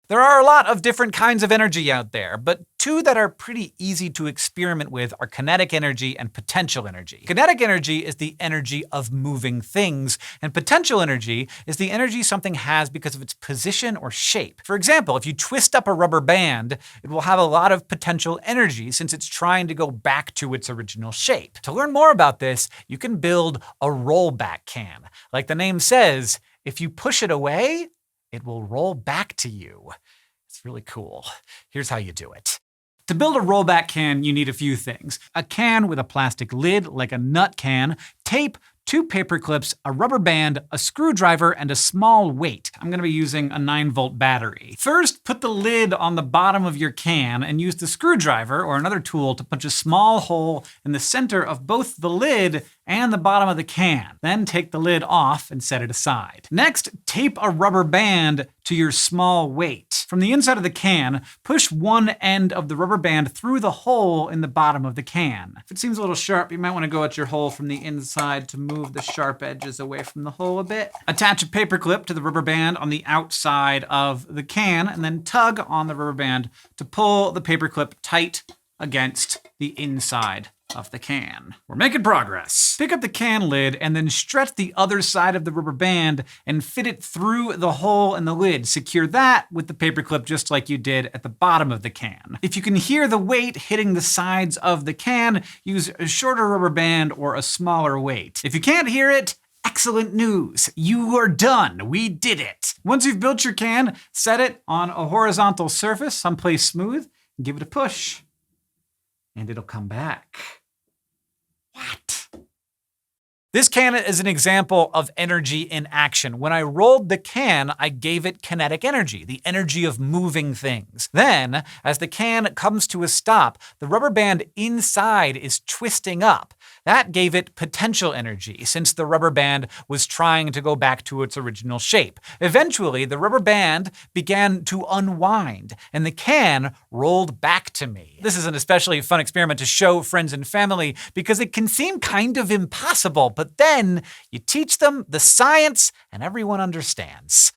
There are a lot of different kinds of energy out there, but two that are pretty easy to experiment with are kinetic energy and potential energy. Kinetic energy is the energy of moving things, and potential energy is the energy something has because of its position or shape. For example, if you twist up a rubber band, it will have a lot of potential energy since it's trying to go back to its original shape. To learn more about this, you can build a rollback can. Like the name says, if you push it away, it will roll back to you. It's really cool. Here's how you do it. To build a rollback can, you need a few things. A can with a plastic lid, like a nut can, tape, 2 paper clips, a rubber band, a screwdriver, and a small weight. I'm gonna be using a 9-volt battery. First, put the lid on the bottom of your can and use the screwdriver or another tool to punch a small hole in the center of both the lid and the bottom of the can. Then take the lid off and set it aside. Next, tape a rubber band to your small weight. From the inside of the can, push one end of the rubber band through the hole in the bottom of the can. If it seems a little sharp, you might want to go at your hole from the inside to move the sharp edges away from the hole a bit. Attach a paper clip to the rubber band on the outside of the can, and then tug on the rubber band to pull the paper clip tight against the inside of the can. We're making progress. Pick up the can lid and then stretch the other side of the rubber band and fit it through the hole in the lid. Secure that with the paperclip just like you did at the bottom of the can. If you can hear the weight hitting the sides of the can, use a shorter rubber band or a smaller weight. If you can't hear it, excellent news. You are done. We did it. Once you've built your can, set it on a horizontal surface, someplace smooth, and give it a push. And it'll come back. What? This can is an example of energy in action. When I rolled the can, I gave it kinetic energy, the energy of moving things. Then, as the can comes to a stop, the rubber band inside is twisting up. That gave it potential energy, since the rubber band was trying to go back to its original shape. Eventually, the rubber band began to unwind, and the can rolled back to me. This is an especially fun experiment to show friends and family because it can seem kind of impossible, but then you teach them the science and everyone understands.